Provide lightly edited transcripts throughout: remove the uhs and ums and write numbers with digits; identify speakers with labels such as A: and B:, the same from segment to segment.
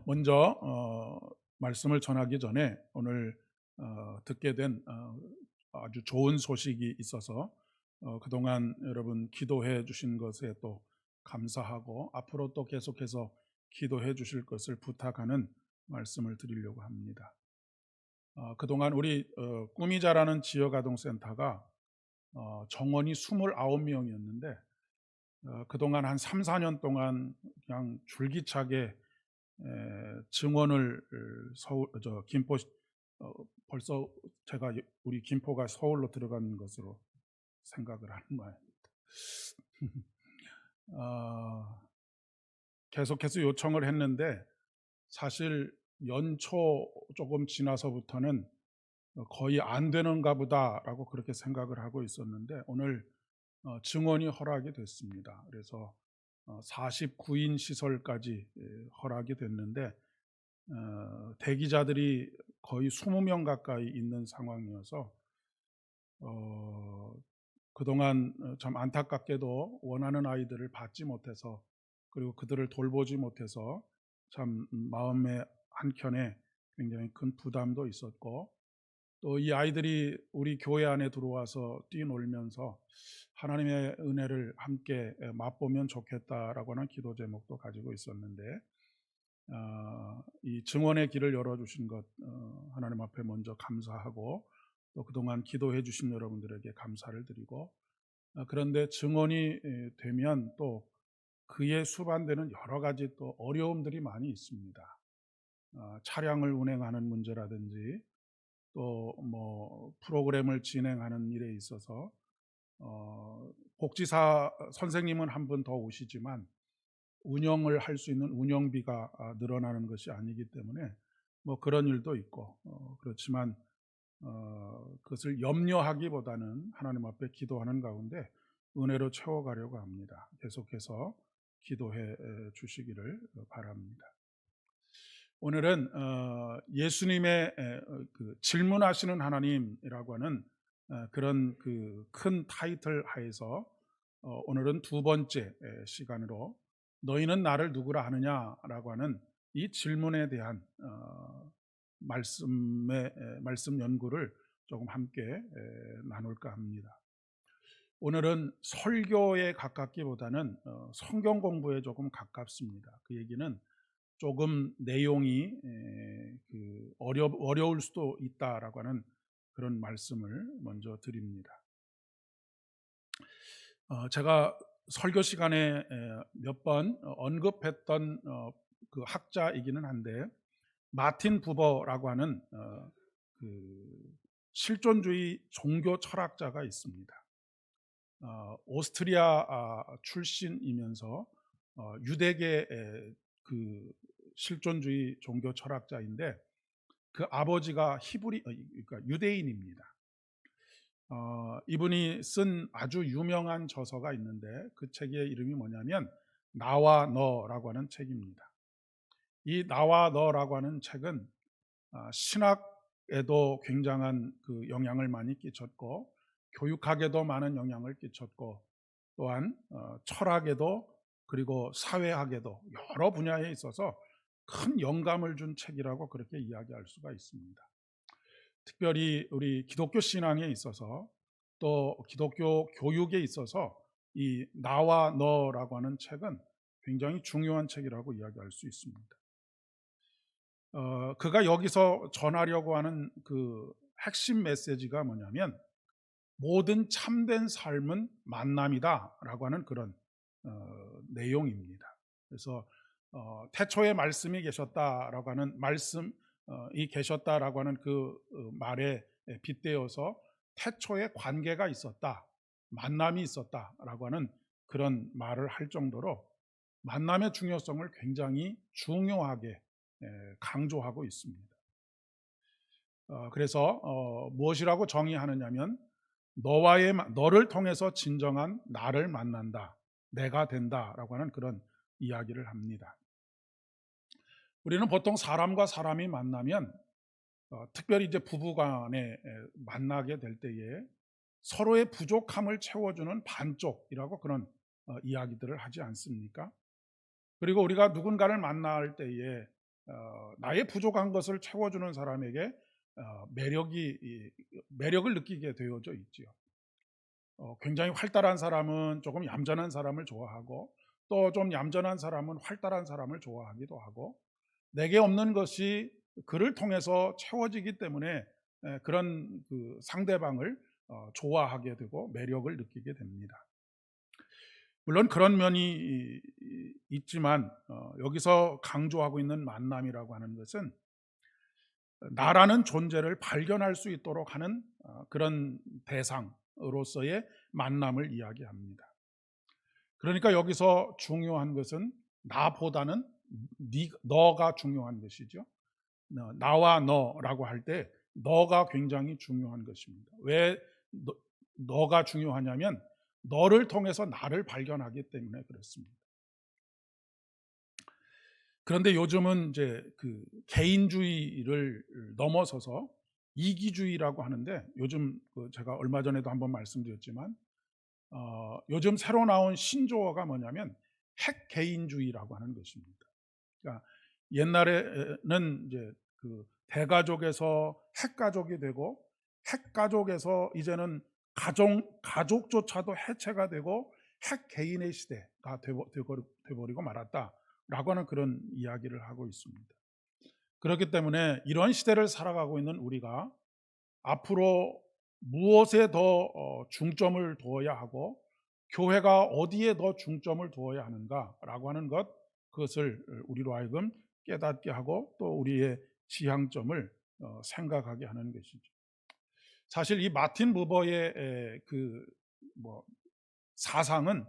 A: 먼저 말씀을 전하기 전에 오늘 듣게 된 아주 좋은 소식이 있어서 그동안 여러분 기도해 주신 것에 또 감사하고 앞으로 또 계속해서 기도해 주실 것을 부탁하는 말씀을 드리려고 합니다. 그동안 우리 꿈이 자라는 지역아동센터가 정원이 29명이었는데 그동안 한 3, 4년 동안 그냥 줄기차게 증원을 서울 김포 벌써 제가 우리 김포가 서울로 들어간 것으로 생각을 하는 모양입니다. 계속해서 요청을 했는데 사실 연초 조금 지나서부터는 거의 안 되는가 보다라고 그렇게 생각을 하고 있었는데 오늘 증원이 허락이 됐습니다. 그래서 49인 시설까지 허락이 됐는데 대기자들이 거의 20명 가까이 있는 상황이어서 그동안 참 안타깝게도 원하는 아이들을 받지 못해서 그리고 그들을 돌보지 못해서 참 마음의 한켠에 굉장히 큰 부담도 있었고 또 이 아이들이 우리 교회 안에 들어와서 뛰놀면서 하나님의 은혜를 함께 맛보면 좋겠다라고 하는 기도 제목도 가지고 있었는데 이 증언의 길을 열어주신 것 하나님 앞에 먼저 감사하고 또 그동안 기도해 주신 여러분들에게 감사를 드리고 그런데 증언이 되면 또 그에 수반되는 여러 가지 또 어려움들이 많이 있습니다. 차량을 운행하는 문제라든지 또 뭐 프로그램을 진행하는 일에 있어서 복지사 선생님은 한 분 더 오시지만 운영을 할 수 있는 운영비가 늘어나는 것이 아니기 때문에 뭐 그런 일도 있고 그렇지만 그것을 염려하기보다는 하나님 앞에 기도하는 가운데 은혜로 채워가려고 합니다. 계속해서 기도해 주시기를 바랍니다. 오늘은 예수님의 그 질문하시는 하나님이라고 하는 그런 그 큰 타이틀 하에서 오늘은 두 번째 시간으로 너희는 나를 누구라 하느냐라고 하는 이 질문에 대한 말씀 연구를 조금 함께 나눌까 합니다. 오늘은 설교에 가깝기보다는 성경 공부에 조금 가깝습니다. 그 얘기는 조금 내용이 어려울 수도 있다라고 하는 그런 말씀을 먼저 드립니다. 제가 설교 시간에 몇 번 언급했던 그 학자이기는 한데 마틴 부버라고 하는 그 실존주의 종교 철학자가 있습니다. 오스트리아 출신이면서 유대계 그 실존주의 종교 철학자인데 그 아버지가 그러니까 유대인입니다. 이분이 쓴 아주 유명한 저서가 있는데 그 책의 이름이 뭐냐면 나와 너라고 하는 책입니다. 이 나와 너라고 하는 책은 신학에도 굉장한 그 영향을 많이 끼쳤고 교육학에도 많은 영향을 끼쳤고 또한 철학에도 그리고 사회학에도 여러 분야에 있어서 큰 영감을 준 책이라고 그렇게 이야기할 수가 있습니다. 특별히 우리 기독교 신앙에 있어서 또 기독교 교육에 있어서 이 나와 너라고 하는 책은 굉장히 중요한 책이라고 이야기할 수 있습니다. 그가 여기서 전하려고 하는 그 핵심 메시지가 뭐냐면 모든 참된 삶은 만남이다라고 하는 그런 내용입니다. 그래서 태초에 말씀이 계셨다라고 하는 말씀이 계셨다라고 하는 그 말에 빗대어서 태초에 관계가 있었다, 만남이 있었다라고 하는 그런 말을 할 정도로 만남의 중요성을 굉장히 중요하게 강조하고 있습니다. 그래서 무엇이라고 정의하느냐면 너를 통해서 진정한 나를 만난다, 내가 된다라고 하는 그런 이야기를 합니다. 우리는 보통 사람과 사람이 만나면 특별히 이제 부부간에 만나게 될 때에 서로의 부족함을 채워주는 반쪽이라고 그런 이야기들을 하지 않습니까? 그리고 우리가 누군가를 만날 때에 나의 부족한 것을 채워주는 사람에게 매력을 느끼게 되어져 있지요. 굉장히 활달한 사람은 조금 얌전한 사람을 좋아하고, 또 좀 얌전한 사람은 활달한 사람을 좋아하기도 하고, 내게 없는 것이 그를 통해서 채워지기 때문에 그런 그 상대방을 좋아하게 되고 매력을 느끼게 됩니다. 물론 그런 면이 있지만 여기서 강조하고 있는 만남이라고 하는 것은 나라는 존재를 발견할 수 있도록 하는 그런 대상으로서의 만남을 이야기합니다. 그러니까 여기서 중요한 것은 나보다는 너가 중요한 것이죠. 나와 너라고 할 때 너가 굉장히 중요한 것입니다. 왜 너가 중요하냐면 너를 통해서 나를 발견하기 때문에 그렇습니다. 그런데 요즘은 이제 그 개인주의를 넘어서서 이기주의라고 하는데, 요즘 제가 얼마 전에도 한번 말씀드렸지만 요즘 새로 나온 신조어가 뭐냐면 핵개인주의라고 하는 것입니다. 그러니까 옛날에는 이제 그 대가족에서 핵가족이 되고, 핵가족에서 이제는 가족조차도 해체가 되고 핵개인의 시대가 되어버리고 말았다라고 하는 그런 이야기를 하고 있습니다. 그렇기 때문에 이런 시대를 살아가고 있는 우리가 앞으로 무엇에 더 중점을 두어야 하고, 교회가 어디에 더 중점을 두어야 하는가라고 하는 그것을 우리로 하여금 깨닫게 하고, 또 우리의 지향점을 생각하게 하는 것이죠. 사실 이 마틴 부버의 사상은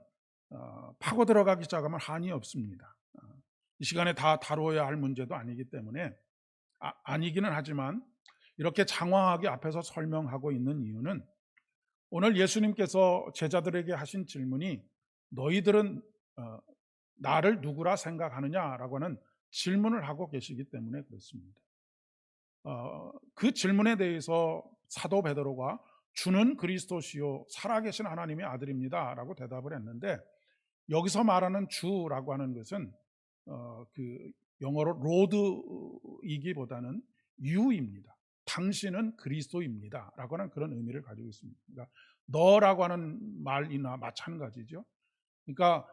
A: 파고 들어가기 시작하면 한이 없습니다. 이 시간에 다 다루어야 할 문제도 아니기 때문에 아니기는 하지만 이렇게 장황하게 앞에서 설명하고 있는 이유는, 오늘 예수님께서 제자들에게 하신 질문이 너희들은 나를 누구라 생각하느냐라고 하는 질문을 하고 계시기 때문에 그렇습니다. 그 질문에 대해서 사도 베드로가 주는 그리스도시요 살아계신 하나님의 아들입니다라고 대답을 했는데, 여기서 말하는 주라고 하는 것은 그 영어로 로드이기보다는 유입니다. 당신은 그리스도입니다라고 하는 그런 의미를 가지고 있습니다. 그러니까 너라고 하는 말이나 마찬가지죠. 그러니까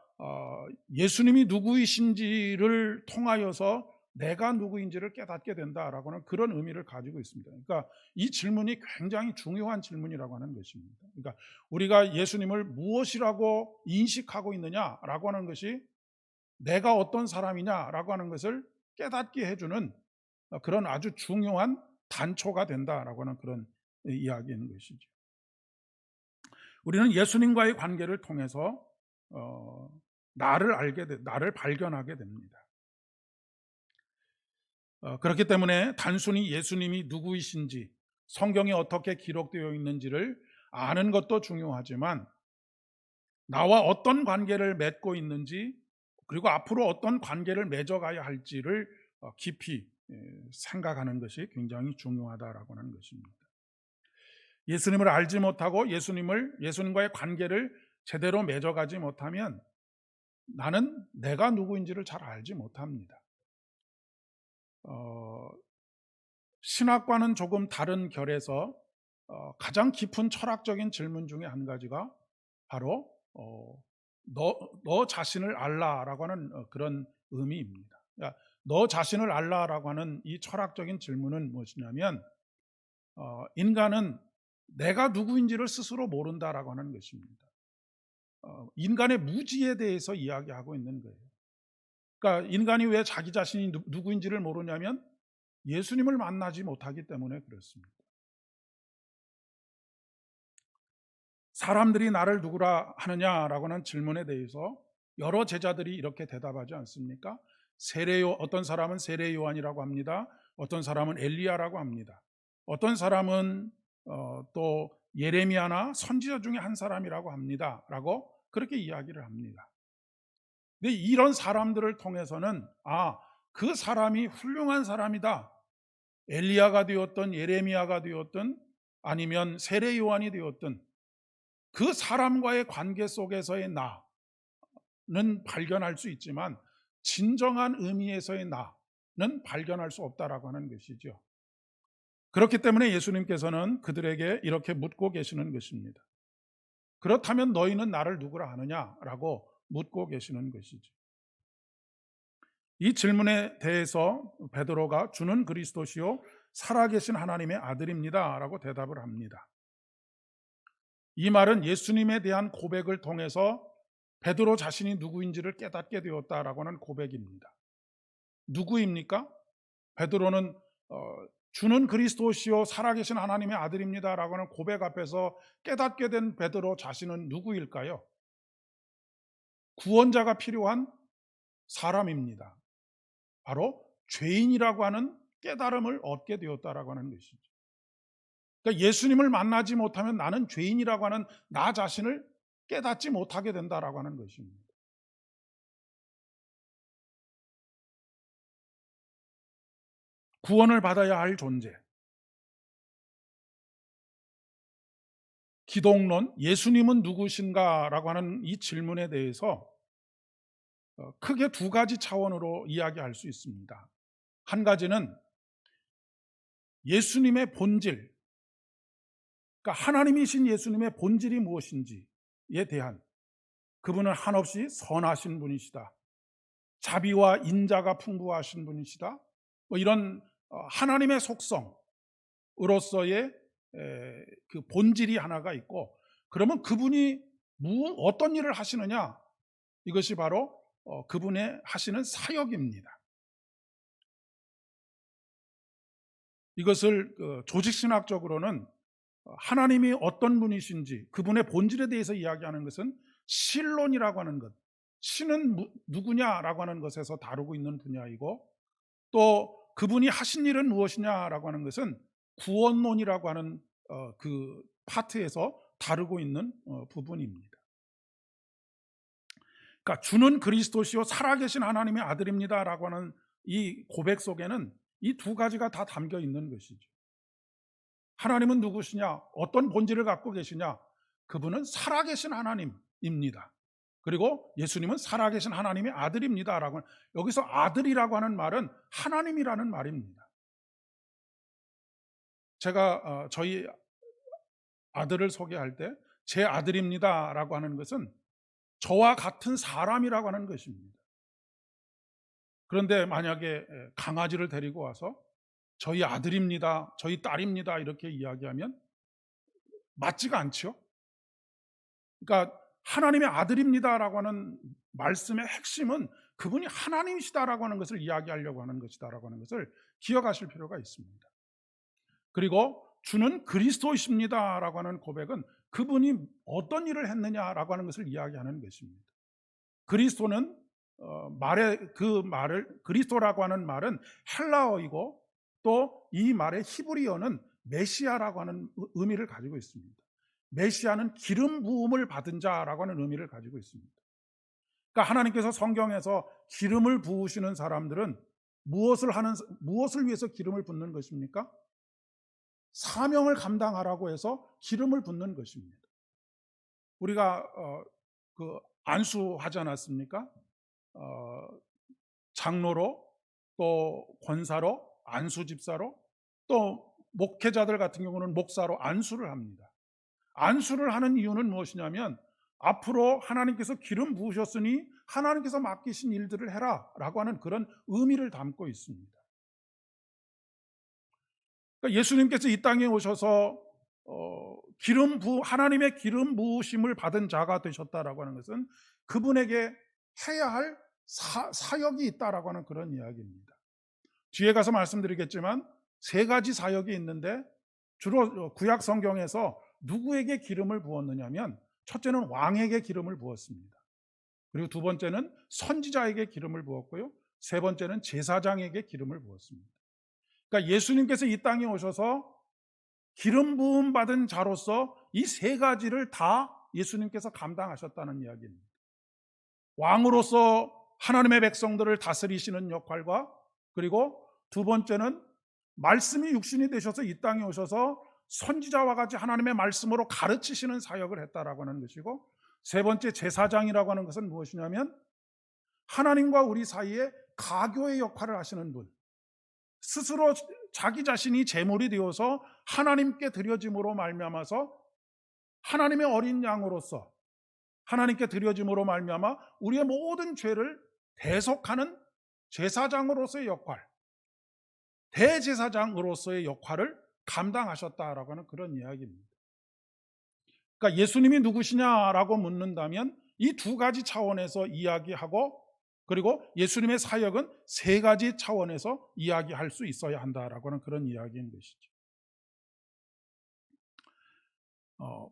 A: 예수님이 누구이신지를 통하여서 내가 누구인지를 깨닫게 된다라고 하는 그런 의미를 가지고 있습니다. 그러니까 이 질문이 굉장히 중요한 질문이라고 하는 것입니다. 그러니까 우리가 예수님을 무엇이라고 인식하고 있느냐라고 하는 것이 내가 어떤 사람이냐라고 하는 것을 깨닫게 해주는 그런 아주 중요한 단초가 된다라고 하는 그런 이야기인 것이죠. 우리는 예수님과의 관계를 통해서 나를 발견하게 됩니다. 그렇기 때문에 단순히 예수님이 누구이신지, 성경에 어떻게 기록되어 있는지를 아는 것도 중요하지만, 나와 어떤 관계를 맺고 있는지, 그리고 앞으로 어떤 관계를 맺어가야 할지를 깊이 생각하는 것이 굉장히 중요하다라고 하는 것입니다. 예수님을 알지 못하고 예수님과의 관계를 제대로 맺어가지 못하면 나는 내가 누구인지를 잘 알지 못합니다. 신학과는 조금 다른 결에서 가장 깊은 철학적인 질문 중에 한 가지가 바로 너 자신을 알라라고 하는 그런 의미입니다. 그러니까 너 자신을 알라라고 하는 이 철학적인 질문은 무엇이냐면, 인간은 내가 누구인지를 스스로 모른다라고 하는 것입니다. 인간의 무지에 대해서 이야기하고 있는 거예요. 그러니까 인간이 왜 자기 자신이 누구인지를 모르냐면 예수님을 만나지 못하기 때문에 그렇습니다. 사람들이 나를 누구라 하느냐라고 하는 질문에 대해서 여러 제자들이 이렇게 대답하지 않습니까? 어떤 사람은 세례 요한이라고 합니다. 어떤 사람은 엘리야라고 합니다. 어떤 사람은 또 예레미야나 선지자 중에 한 사람이라고 합니다. 라고 그렇게 이야기를 합니다. 근데 이런 사람들을 통해서는 그 사람이 훌륭한 사람이다. 엘리야가 되었든 예레미야가 되었든 아니면 세례 요한이 되었든 그 사람과의 관계 속에서의 나는 발견할 수 있지만, 진정한 의미에서의 나는 발견할 수 없다라고 하는 것이죠. 그렇기 때문에 예수님께서는 그들에게 이렇게 묻고 계시는 것입니다. 그렇다면 너희는 나를 누구라 하느냐라고 묻고 계시는 것이죠. 이 질문에 대해서 베드로가 주는 그리스도시요 살아계신 하나님의 아들입니다 라고 대답을 합니다. 이 말은 예수님에 대한 고백을 통해서 베드로 자신이 누구인지를 깨닫게 되었다라고 하는 고백입니다. 누구입니까? 베드로는 주는 그리스도시요 살아계신 하나님의 아들입니다라고 하는 고백 앞에서 깨닫게 된 베드로 자신은 누구일까요? 구원자가 필요한 사람입니다. 바로 죄인이라고 하는 깨달음을 얻게 되었다라고 하는 것이죠. 그러니까 예수님을 만나지 못하면 나는 죄인이라고 하는 나 자신을 깨닫지 못하게 된다라고 하는 것입니다. 구원을 받아야 할 존재. 기독론, 예수님은 누구신가라고 하는 이 질문에 대해서 크게 두 가지 차원으로 이야기할 수 있습니다. 한 가지는 예수님의 본질, 그러니까 하나님이신 예수님의 본질이 무엇인지에 대한, 그분은 한없이 선하신 분이시다, 자비와 인자가 풍부하신 분이시다, 뭐 이런 하나님의 속성으로서의 그 본질이 하나가 있고, 그러면 그분이 어떤 일을 하시느냐, 이것이 바로 그분의 하시는 사역입니다. 이것을 조직신학적으로는 하나님이 어떤 분이신지 그분의 본질에 대해서 이야기하는 것은 신론이라고 하는 것, 신은 누구냐라고 하는 것에서 다루고 있는 분야이고, 또 그분이 하신 일은 무엇이냐라고 하는 것은 구원론이라고 하는 그 파트에서 다루고 있는 부분입니다. 그러니까 주는 그리스도시요 살아계신 하나님의 아들입니다라고 하는 이 고백 속에는 이 두 가지가 다 담겨 있는 것이죠. 하나님은 누구시냐? 어떤 본질을 갖고 계시냐? 그분은 살아계신 하나님입니다. 그리고 예수님은 살아계신 하나님의 아들입니다라고, 여기서 아들이라고 하는 말은 하나님이라는 말입니다. 제가 저희 아들을 소개할 때 제 아들입니다라고 하는 것은 저와 같은 사람이라고 하는 것입니다. 그런데 만약에 강아지를 데리고 와서 저희 아들입니다, 저희 딸입니다 이렇게 이야기하면 맞지가 않죠. 그러니까 하나님의 아들입니다라고 하는 말씀의 핵심은 그분이 하나님이시다라고 하는 것을 이야기하려고 하는 것이다라고 하는 것을 기억하실 필요가 있습니다. 그리고 주는 그리스도이십니다라고 하는 고백은 그분이 어떤 일을 했느냐라고 하는 것을 이야기하는 것입니다. 그리스도는 그리스도라고 하는 말은 헬라어이고, 또 이 말의 히브리어는 메시아라고 하는 의미를 가지고 있습니다. 메시아는 기름 부음을 받은 자라고 하는 의미를 가지고 있습니다. 그러니까 하나님께서 성경에서 기름을 부으시는 사람들은 무엇을 위해서 기름을 붓는 것입니까? 사명을 감당하라고 해서 기름을 붓는 것입니다. 우리가 안수하지 않았습니까? 장로로, 또 권사로, 안수집사로, 또 목회자들 같은 경우는 목사로 안수를 합니다. 안수를 하는 이유는 무엇이냐면 앞으로 하나님께서 기름 부으셨으니 하나님께서 맡기신 일들을 해라 라고 하는 그런 의미를 담고 있습니다. 그러니까 예수님께서 이 땅에 오셔서 하나님의 기름 부으심을 받은 자가 되셨다라고 하는 것은 그분에게 해야 할 사역이 있다라고 하는 그런 이야기입니다. 뒤에 가서 말씀드리겠지만 세 가지 사역이 있는데, 주로 구약 성경에서 누구에게 기름을 부었느냐면, 첫째는 왕에게 기름을 부었습니다. 그리고 두 번째는 선지자에게 기름을 부었고요, 세 번째는 제사장에게 기름을 부었습니다. 그러니까 예수님께서 이 땅에 오셔서 기름 부음 받은 자로서 이 세 가지를 다 예수님께서 감당하셨다는 이야기입니다. 왕으로서 하나님의 백성들을 다스리시는 역할과, 그리고 두 번째는 말씀이 육신이 되셔서 이 땅에 오셔서 선지자와 같이 하나님의 말씀으로 가르치시는 사역을 했다라고 하는 것이고, 세 번째 제사장이라고 하는 것은 무엇이냐면 하나님과 우리 사이에 가교의 역할을 하시는 분, 스스로 자기 자신이 제물이 되어서 하나님께 드려짐으로 말미암아서 하나님의 어린 양으로서 하나님께 드려짐으로 말미암아 우리의 모든 죄를 대속하는 제사장으로서의 역할, 대제사장으로서의 역할을 감당하셨다라고 하는 그런 이야기입니다. 그러니까 예수님이 누구시냐라고 묻는다면 이 두 가지 차원에서 이야기하고, 그리고 예수님의 사역은 세 가지 차원에서 이야기할 수 있어야 한다라고 하는 그런 이야기인 것이죠.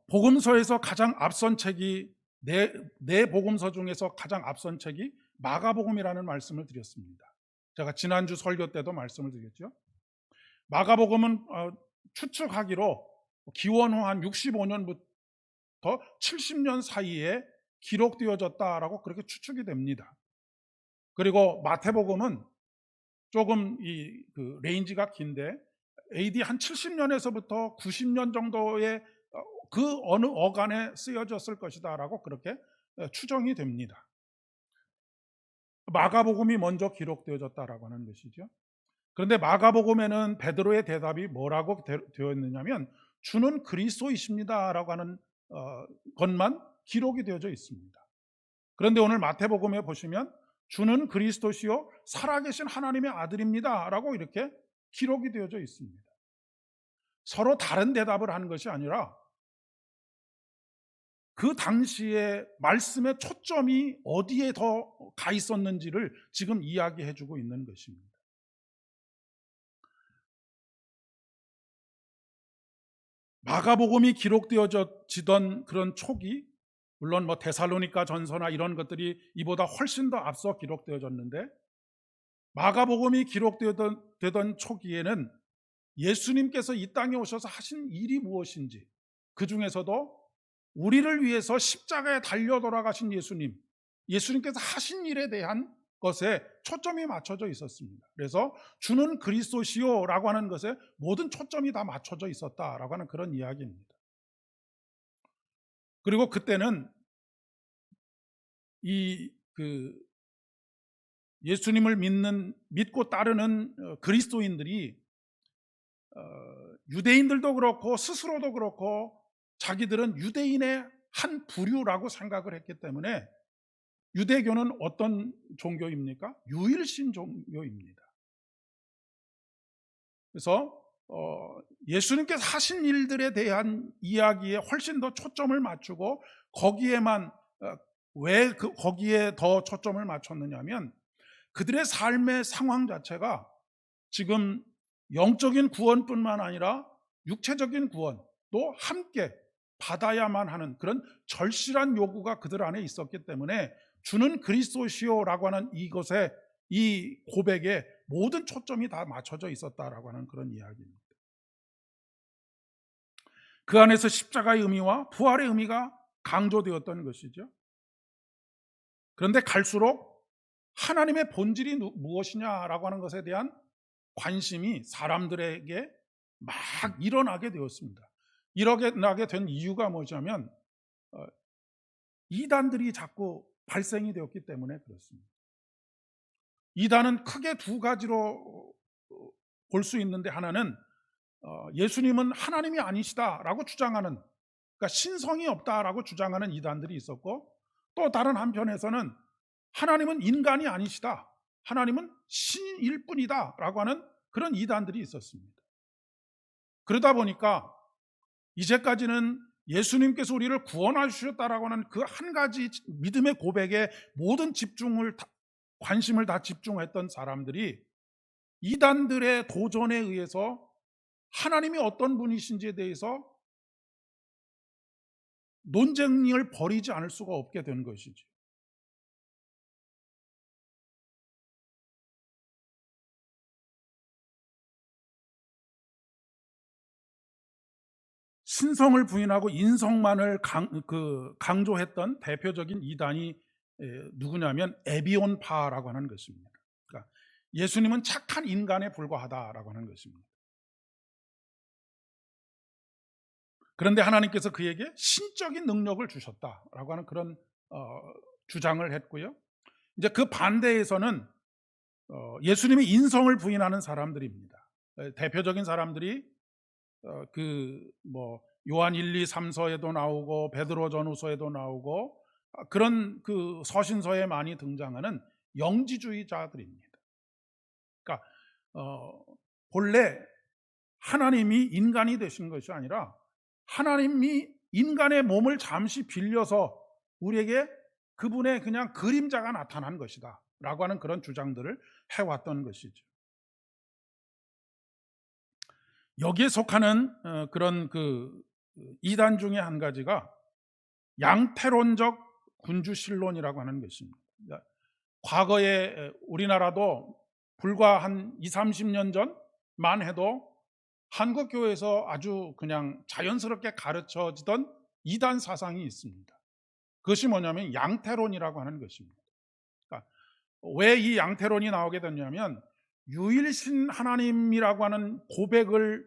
A: 복음서에서 가장 앞선 책이 네 복음서 중에서 가장 앞선 책이 마가복음이라는 말씀을 드렸습니다. 제가 지난주 설교 때도 말씀을 드렸죠. 마가복음은 추측하기로 기원 후 한 65년부터 70년 사이에 기록되어졌다라고 그렇게 추측이 됩니다. 그리고 마태복음은 조금 그 레인지가 긴데 AD 한 70년에서부터 90년 정도의 그 어느 어간에 쓰여졌을 것이다라고 그렇게 추정이 됩니다. 마가복음이 먼저 기록되어졌다라고 하는 것이죠. 그런데 마가복음에는 베드로의 대답이 뭐라고 되어 있느냐면 주는 그리스도이십니다라고 하는 것만 기록이 되어져 있습니다. 그런데 오늘 마태복음에 보시면 주는 그리스도시요 살아계신 하나님의 아들입니다라고 이렇게 기록이 되어져 있습니다. 서로 다른 대답을 하는 것이 아니라 그 당시에 말씀의 초점이 어디에 더 가 있었는지를 지금 이야기해 주고 있는 것입니다. 마가복음이 기록되어지던 그런 초기, 물론 뭐 데살로니가 전서나 이런 것들이 이보다 훨씬 더 앞서 기록되어졌는데, 마가복음이 기록되던 초기에는 예수님께서 이 땅에 오셔서 하신 일이 무엇인지, 그 중에서도 우리를 위해서 십자가에 달려 돌아가신 예수님께서 하신 일에 대한 것에 초점이 맞춰져 있었습니다. 그래서 주는 그리스도시요라고 하는 것에 모든 초점이 다 맞춰져 있었다라고 하는 그런 이야기입니다. 그리고 그때는 예수님을 믿고 따르는 그리스도인들이 유대인들도 그렇고 스스로도 그렇고 자기들은 유대인의 한 부류라고 생각을 했기 때문에 유대교는 어떤 종교입니까? 유일신 종교입니다. 그래서 예수님께서 하신 일들에 대한 이야기에 훨씬 더 초점을 맞추고 왜 거기에 더 초점을 맞췄느냐면 그들의 삶의 상황 자체가 지금 영적인 구원뿐만 아니라 육체적인 구원도 함께 받아야만 하는 그런 절실한 요구가 그들 안에 있었기 때문에 주는 그리스도시요라고 하는 이것에, 이 고백에 모든 초점이 다 맞춰져 있었다라고 하는 그런 이야기입니다. 그 안에서 십자가의 의미와 부활의 의미가 강조되었던 것이죠. 그런데 갈수록 하나님의 본질이 무엇이냐라고 하는 것에 대한 관심이 사람들에게 막 일어나게 되었습니다. 일어나게 된 이유가 뭐냐면 이단들이 자꾸 발생이 되었기 때문에 그렇습니다. 이단은 크게 두 가지로 볼 수 있는데, 하나는 예수님은 하나님이 아니시다라고 주장하는, 그러니까 신성이 없다라고 주장하는 이단들이 있었고, 또 다른 한편에서는 하나님은 인간이 아니시다, 하나님은 신일 뿐이다라고 하는 그런 이단들이 있었습니다. 그러다 보니까 이제까지는 예수님께서 우리를 구원하셨다라고 하는 그 한 가지 믿음의 고백에 모든 관심을 다 집중했던 사람들이 이단들의 도전에 의해서 하나님이 어떤 분이신지에 대해서 논쟁을 벌이지 않을 수가 없게 된 것이죠. 신성을 부인하고 인성만을 강조했던 대표적인 이단이 누구냐면 에비온파라고 하는 것입니다. 그러니까 예수님은 착한 인간에 불과하다라고 하는 것입니다. 그런데 하나님께서 그에게 신적인 능력을 주셨다라고 하는 그런 주장을 했고요. 이제 그 반대에서는 예수님의 인성을 부인하는 사람들입니다. 대표적인 사람들이 뭐 요한 1, 2, 3서에도 나오고 베드로 전후서에도 나오고 그런 그 서신서에 많이 등장하는 영지주의자들입니다. 그러니까 본래 하나님이 인간이 되신 것이 아니라 하나님이 인간의 몸을 잠시 빌려서 우리에게 그분의 그냥 그림자가 나타난 것이다 라고 하는 그런 주장들을 해왔던 것이죠. 여기에 속하는 그런 그 이단 중에 한 가지가 양태론적 군주신론이라고 하는 것입니다. 과거에 우리나라도 불과 한 20, 30년 전만 해도 한국 교회에서 아주 그냥 자연스럽게 가르쳐지던 이단 사상이 있습니다. 그것이 뭐냐면 양태론이라고 하는 것입니다. 그러니까 왜 이 양태론이 나오게 됐냐면 유일신 하나님이라고 하는 고백을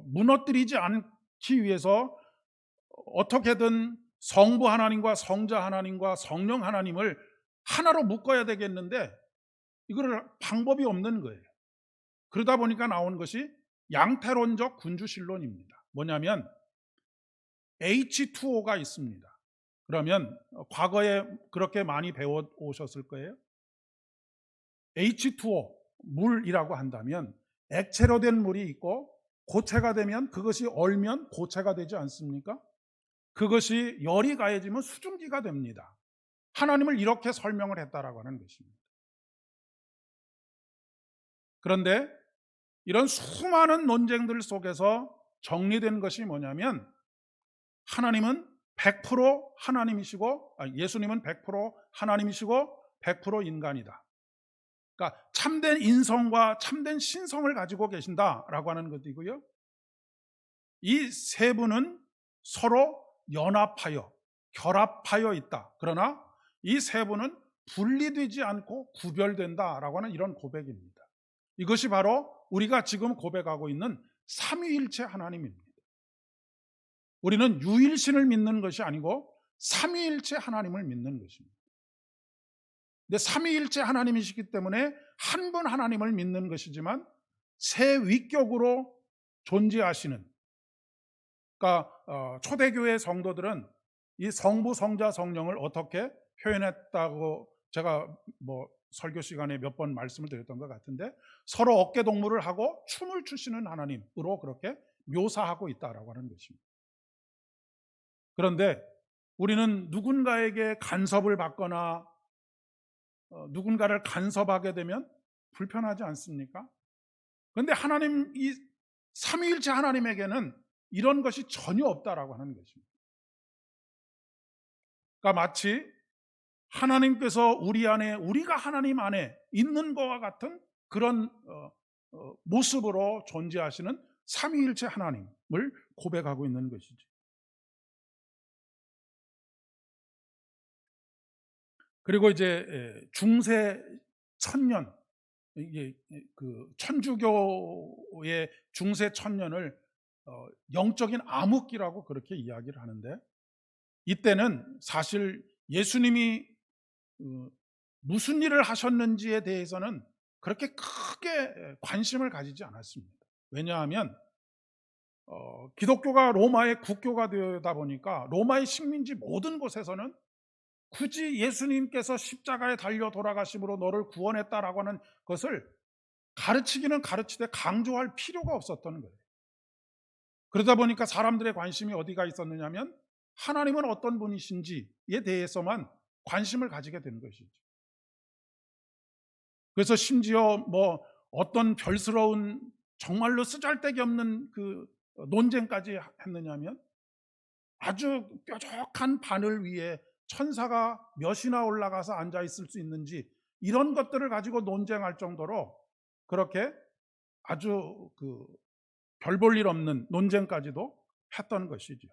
A: 무너뜨리지 않기 위해서 어떻게든 성부 하나님과 성자 하나님과 성령 하나님을 하나로 묶어야 되겠는데 이거를 방법이 없는 거예요. 그러다 보니까 나온 것이 양태론적 군주신론입니다. 뭐냐면 H2O가 있습니다. 그러면 과거에 그렇게 많이 배워 오셨을 거예요. H2O, 물이라고 한다면 액체로 된 물이 있고 고체가 되면 그것이 얼면 고체가 되지 않습니까? 그것이 열이 가해지면 수증기가 됩니다. 하나님을 이렇게 설명을 했다라고 하는 것입니다. 그런데 이런 수많은 논쟁들 속에서 정리된 것이 뭐냐면 하나님은 100% 하나님이시고 예수님은 100% 하나님이시고 100% 인간이다. 그러니까 참된 인성과 참된 신성을 가지고 계신다라고 하는 것이고요. 이 세 분은 서로 연합하여 결합하여 있다. 그러나 이 세 분은 분리되지 않고 구별된다라고 하는 이런 고백입니다. 이것이 바로 우리가 지금 고백하고 있는 삼위일체 하나님입니다. 우리는 유일신을 믿는 것이 아니고 삼위일체 하나님을 믿는 것입니다. 근데 삼위일체 하나님이시기 때문에 한 분 하나님을 믿는 것이지만 세 위격으로 존재하시는, 그러니까 초대교회 성도들은 이 성부, 성자, 성령을 어떻게 표현했다고 제가 뭐 설교 시간에 몇 번 말씀을 드렸던 것 같은데 서로 어깨동무를 하고 춤을 추시는 하나님으로 그렇게 묘사하고 있다라고 하는 것입니다. 그런데 우리는 누군가에게 간섭을 받거나 누군가를 간섭하게 되면 불편하지 않습니까? 그런데 하나님, 이 삼위일체 하나님에게는 이런 것이 전혀 없다라고 하는 것입니다. 그러니까 마치 하나님께서 우리 안에, 우리가 하나님 안에 있는 것과 같은 그런 모습으로 존재하시는 삼위일체 하나님을 고백하고 있는 것이죠. 그리고 이제 중세 천년, 이게 그 천주교의 중세 천년을 영적인 암흑기라고 그렇게 이야기를 하는데, 이때는 사실 예수님이 무슨 일을 하셨는지에 대해서는 그렇게 크게 관심을 가지지 않았습니다. 왜냐하면 기독교가 로마의 국교가 되다 보니까 로마의 식민지 모든 곳에서는 굳이 예수님께서 십자가에 달려 돌아가심으로 너를 구원했다라고 하는 것을 가르치기는 가르치되 강조할 필요가 없었던 거예요. 그러다 보니까 사람들의 관심이 어디가 있었느냐면 하나님은 어떤 분이신지에 대해서만 관심을 가지게 된 것이죠. 그래서 심지어 뭐 어떤 별스러운 정말로 쓰잘데기 없는 그 논쟁까지 했느냐면 아주 뾰족한 바늘 위에 천사가 몇이나 올라가서 앉아 있을 수 있는지 이런 것들을 가지고 논쟁할 정도로 그렇게 아주 그 별 볼 일 없는 논쟁까지도 했던 것이죠.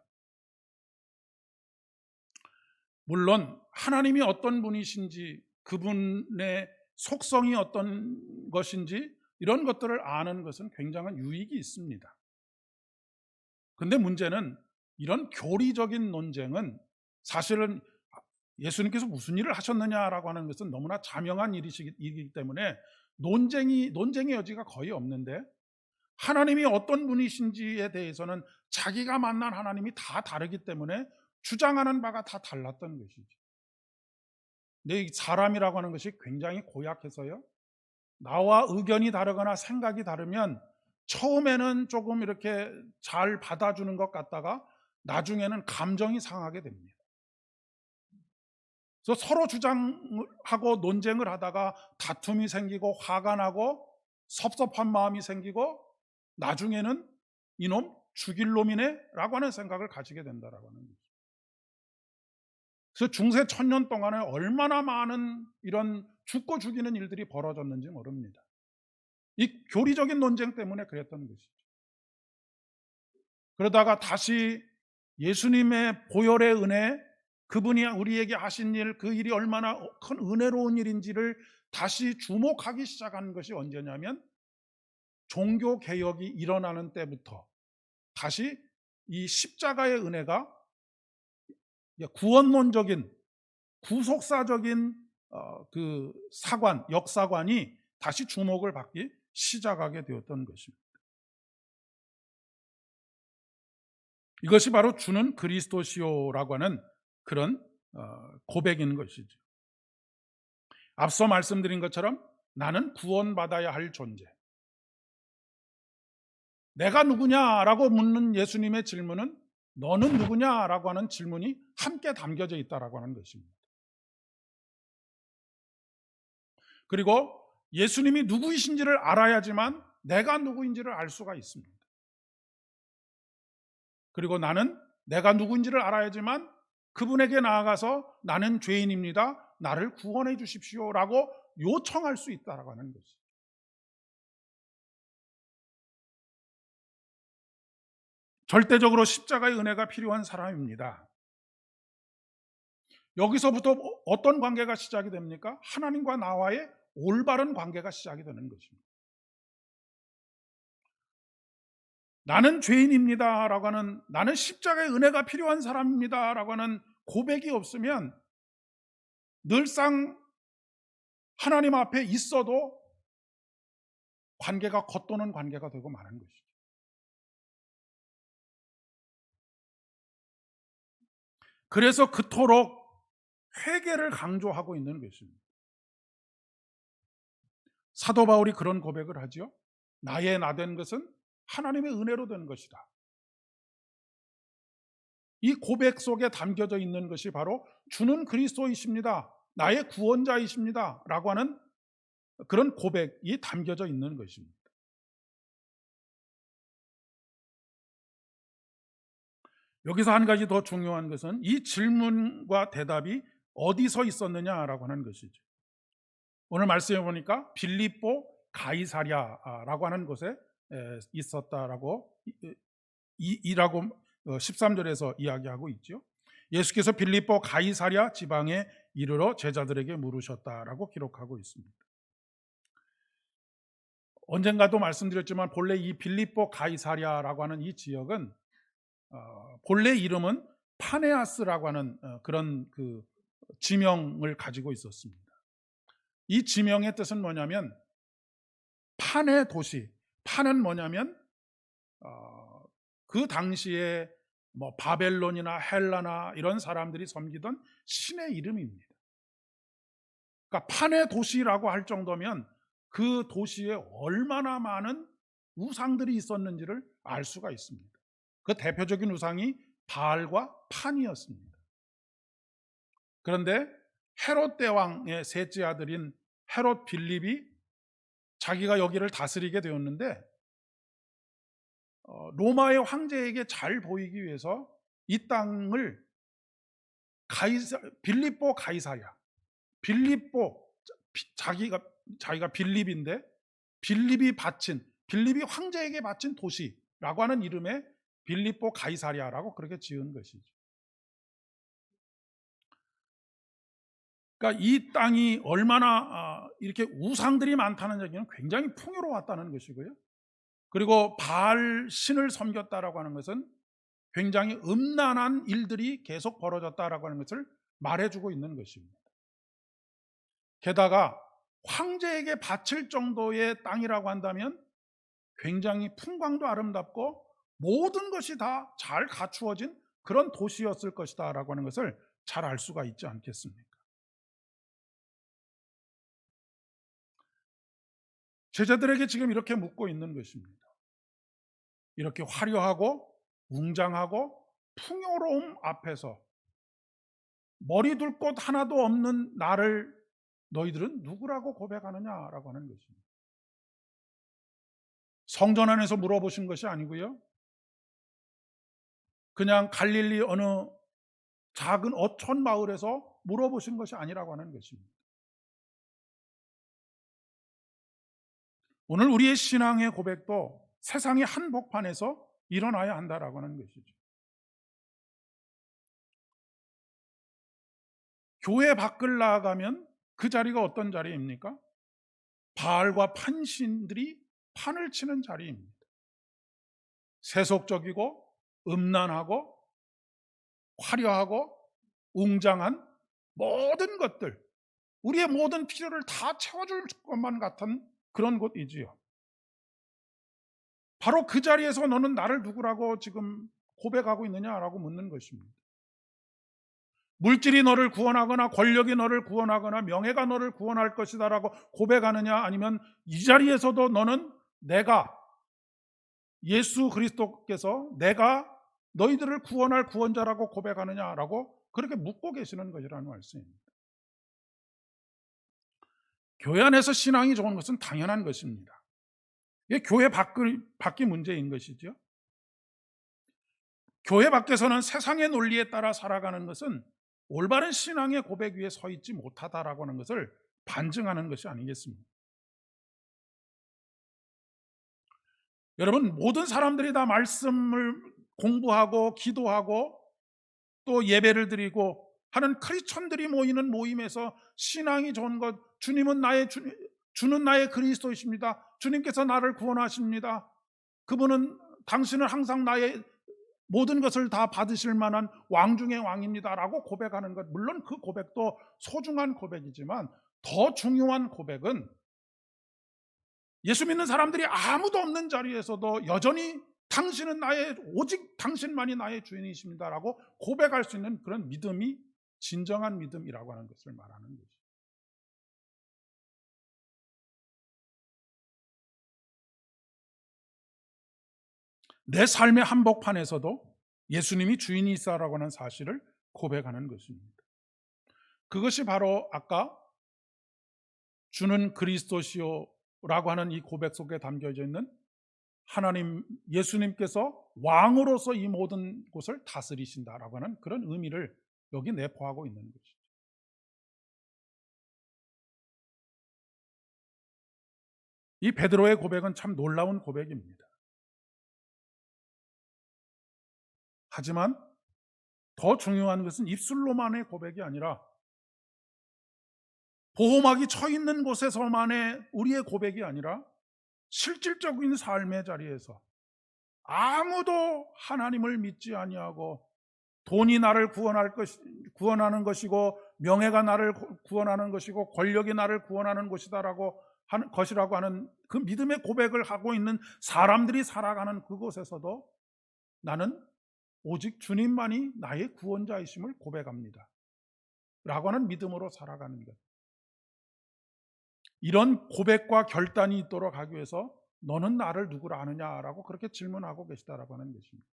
A: 물론 하나님이 어떤 분이신지 그분의 속성이 어떤 것인지 이런 것들을 아는 것은 굉장한 유익이 있습니다. 그런데 문제는 이런 교리적인 논쟁은 사실은 예수님께서 무슨 일을 하셨느냐라고 하는 것은 너무나 자명한 일이기 때문에 논쟁의 여지가 거의 없는데, 하나님이 어떤 분이신지에 대해서는 자기가 만난 하나님이 다 다르기 때문에 주장하는 바가 다 달랐던 것이죠. 근데 이 사람이라고 하는 것이 굉장히 고약해서요, 나와 의견이 다르거나 생각이 다르면 처음에는 조금 이렇게 잘 받아주는 것 같다가 나중에는 감정이 상하게 됩니다. 그래서 서로 주장하고 논쟁을 하다가 다툼이 생기고 화가 나고 섭섭한 마음이 생기고 나중에는 이놈 죽일 놈이네 라고 하는 생각을 가지게 된다라고 하는 거죠. 그래서 중세 1000년 동안에 얼마나 많은 이런 죽고 죽이는 일들이 벌어졌는지 모릅니다. 이 교리적인 논쟁 때문에 그랬던 것이죠. 그러다가 다시 예수님의 보혈의 은혜, 그분이 우리에게 하신 일, 그 일이 얼마나 큰 은혜로운 일인지를 다시 주목하기 시작한 것이 언제냐면 종교 개혁이 일어나는 때부터 다시 이 십자가의 은혜가 구원론적인 구속사적인 그 역사관이 다시 주목을 받기 시작하게 되었던 것입니다. 이것이 바로 주는 그리스도시요라고 하는 그런 고백인 것이죠. 앞서 말씀드린 것처럼 나는 구원받아야 할 존재. 내가 누구냐라고 묻는 예수님의 질문은 너는 누구냐라고 하는 질문이 함께 담겨져 있다라고 하는 것입니다. 그리고 예수님이 누구이신지를 알아야지만 내가 누구인지를 알 수가 있습니다. 그리고 나는 내가 누구인지를 알아야지만 그분에게 나아가서 나는 죄인입니다, 나를 구원해 주십시오라고 요청할 수 있다라고 하는 것이죠. 절대적으로 십자가의 은혜가 필요한 사람입니다. 여기서부터 어떤 관계가 시작이 됩니까? 하나님과 나와의 올바른 관계가 시작이 되는 것입니다. 나는 죄인입니다라고 하는, 나는 십자가의 은혜가 필요한 사람입니다라고 하는 고백이 없으면 늘상 하나님 앞에 있어도 관계가 겉도는 관계가 되고 마는 것이죠. 그래서 그토록 회개를 강조하고 있는 것입니다. 사도 바울이 그런 고백을 하죠. 나의 나된 것은 하나님의 은혜로 된 것이다. 이 고백 속에 담겨져 있는 것이 바로 주는 그리스도이십니다, 나의 구원자이십니다 라고 하는 그런 고백이 담겨져 있는 것입니다. 여기서 한 가지 더 중요한 것은 이 질문과 대답이 어디서 있었느냐라고 하는 것이죠. 오늘 말씀해 보니까 빌립보 가이사랴라고 하는 곳에 있었다라고 이라고 13절에서 이야기하고 있죠. 예수께서 빌립보 가이사랴 지방에 이르러 제자들에게 물으셨다라고 기록하고 있습니다. 언젠가도 말씀드렸지만 본래 이 빌립보 가이사랴라고 하는 이 지역은 본래 이름은 파네아스라고 하는 그런 그 지명을 가지고 있었습니다. 이 지명의 뜻은 뭐냐면 판의 도시, 판은 뭐냐면 그 당시에 뭐 바벨론이나 헬라나 이런 사람들이 섬기던 신의 이름입니다. 그러니까 판의 도시라고 할 정도면 그 도시에 얼마나 많은 우상들이 있었는지를 알 수가 있습니다. 그 대표적인 우상이 바알과 판이었습니다. 그런데 헤롯 대왕의 셋째 아들인 헤롯 빌립이 자기가 여기를 다스리게 되었는데 로마의 황제에게 잘 보이기 위해서 이 땅을 빌립보 가이사랴, 빌립보, 자기가 빌립인데 빌립이 황제에게 바친 도시라고 하는 이름의 빌립보 가이사랴라고 그렇게 지은 것이죠. 그러니까 이 땅이 얼마나 이렇게 우상들이 많다는 얘기는 굉장히 풍요로웠다는 것이고요. 그리고 바알 신을 섬겼다라고 하는 것은 굉장히 음란한 일들이 계속 벌어졌다라고 하는 것을 말해주고 있는 것입니다. 게다가 황제에게 바칠 정도의 땅이라고 한다면 굉장히 풍광도 아름답고 모든 것이 다 잘 갖추어진 그런 도시였을 것이다 라고 하는 것을 잘 알 수가 있지 않겠습니까? 제자들에게 지금 이렇게 묻고 있는 것입니다. 이렇게 화려하고 웅장하고 풍요로움 앞에서 머리 둘 곳 하나도 없는 나를 너희들은 누구라고 고백하느냐라고 하는 것입니다. 성전 안에서 물어보신 것이 아니고요. 그냥 갈릴리 어느 작은 어촌 마을에서 물어보신 것이 아니라고 하는 것입니다. 오늘 우리의 신앙의 고백도 세상의 한복판에서 일어나야 한다라고 하는 것이죠. 교회 밖을 나아가면 그 자리가 어떤 자리입니까? 바알과 판신들이 판을 치는 자리입니다. 세속적이고 음란하고 화려하고 웅장한 모든 것들, 우리의 모든 필요를 다 채워줄 것만 같은 그런 곳이지요. 바로 그 자리에서 너는 나를 누구라고 지금 고백하고 있느냐라고 묻는 것입니다. 물질이 너를 구원하거나 권력이 너를 구원하거나 명예가 너를 구원할 것이다라고 고백하느냐, 아니면 이 자리에서도 너는 내가 예수 그리스도께서 내가 너희들을 구원할 구원자라고 고백하느냐라고 그렇게 묻고 계시는 것이라는 말씀입니다. 교회 안에서 신앙이 좋은 것은 당연한 것입니다. 이게 교회 밖이 문제인 것이죠. 교회 밖에서는 세상의 논리에 따라 살아가는 것은 올바른 신앙의 고백 위에 서 있지 못하다라고 하는 것을 반증하는 것이 아니겠습니까? 여러분, 모든 사람들이 다 말씀을 공부하고 기도하고 또 예배를 드리고 하는 크리스천들이 모이는 모임에서 신앙이 좋은 것, 주님은 주는 나의 그리스도이십니다. 주님께서 나를 구원하십니다. 그분은 당신은 항상 나의 모든 것을 다 받으실 만한 왕 중의 왕입니다 라고 고백하는 것, 물론 그 고백도 소중한 고백이지만 더 중요한 고백은 예수 믿는 사람들이 아무도 없는 자리에서도 여전히 당신은 오직 당신만이 나의 주인이십니다 라고 고백할 수 있는 그런 믿음이 진정한 믿음이라고 하는 것을 말하는 거죠. 내 삶의 한복판에서도 예수님이 주인이시라고 하는 사실을 고백하는 것입니다. 그것이 바로 아까 주는 그리스도시오라고 하는 이 고백 속에 담겨져 있는 하나님 예수님께서 왕으로서 이 모든 곳을 다스리신다라고 하는 그런 의미를 여기 내포하고 있는 것이죠. 이 베드로의 고백은 참 놀라운 고백입니다. 하지만 더 중요한 것은 입술로만의 고백이 아니라 보호막이 쳐 있는 곳에서만의 우리의 고백이 아니라 실질적인 삶의 자리에서 아무도 하나님을 믿지 아니하고 돈이 나를 구원하는 것이고 명예가 나를 구원하는 것이고 권력이 나를 구원하는 것이라고 하는 그 믿음의 고백을 하고 있는 사람들이 살아가는 그곳에서도 나는 오직 주님만이 나의 구원자이심을 고백합니다 라고 하는 믿음으로 살아가는 것, 이런 고백과 결단이 있도록 하기 위해서 너는 나를 누구라 하느냐라고 그렇게 질문하고 계시다라고 하는 것입니다.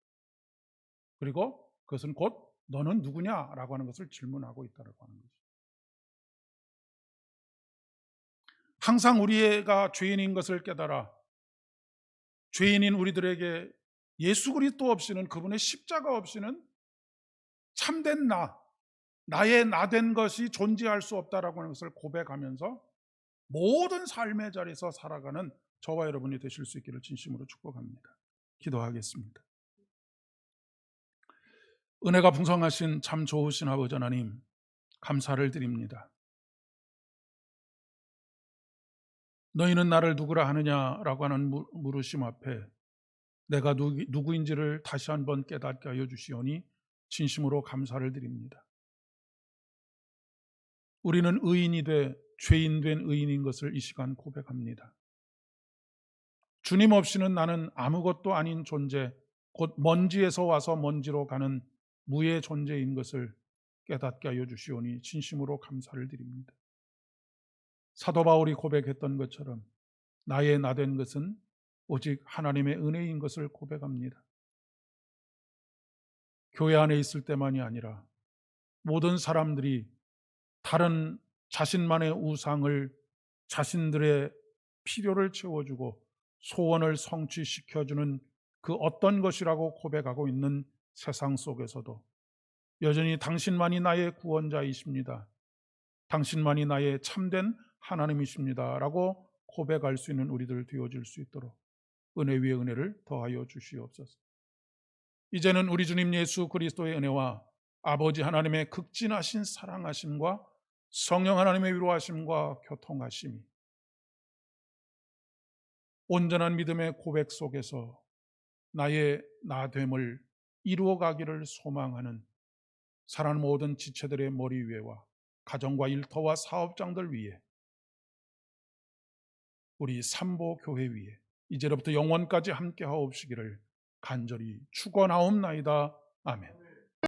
A: 그리고 그것은 곧 너는 누구냐라고 하는 것을 질문하고 있다라고 하는 것입니다. 항상 우리가 죄인인 것을 깨달아 죄인인 우리들에게 예수 그리스도 없이는, 그분의 십자가 없이는 참된 나의 나된 것이 존재할 수 없다라고 하는 것을 고백하면서 모든 삶의 자리에서 살아가는 저와 여러분이 되실 수 있기를 진심으로 축복합니다. 기도하겠습니다. 은혜가 풍성하신 참 좋으신 아버지 하나님, 감사를 드립니다. 너희는 나를 누구라 하느냐라고 하는 물으심 앞에 내가 누구인지를 다시 한번 깨닫게 하여 주시오니 진심으로 감사를 드립니다. 우리는 의인이 돼 죄인 된 의인인 것을 이 시간 고백합니다. 주님 없이는 나는 아무것도 아닌 존재, 곧 먼지에서 와서 먼지로 가는 무의 존재인 것을 깨닫게 하여 주시오니 진심으로 감사를 드립니다. 사도 바울이 고백했던 것처럼 나의 나된 것은 오직 하나님의 은혜인 것을 고백합니다. 교회 안에 있을 때만이 아니라 모든 사람들이 다른 자신만의 우상을 자신들의 필요를 채워주고 소원을 성취시켜주는 그 어떤 것이라고 고백하고 있는 세상 속에서도 여전히 당신만이 나의 구원자이십니다. 당신만이 나의 참된 하나님이십니다. 라고 고백할 수 있는 우리들 되어질 수 있도록 은혜 위에 은혜를 더하여 주시옵소서. 이제는 우리 주님 예수 그리스도의 은혜와 아버지 하나님의 극진하신 사랑하심과 성령 하나님의 위로하심과 교통하심이 온전한 믿음의 고백 속에서 나의 나됨을 이루어가기를 소망하는 사랑하는 모든 지체들의 머리 위에와 가정과 일터와 사업장들 위에 우리 삼보 교회 위에 이제로부터 영원까지 함께 하옵시기를 간절히 축원하옵나이다. 아멘.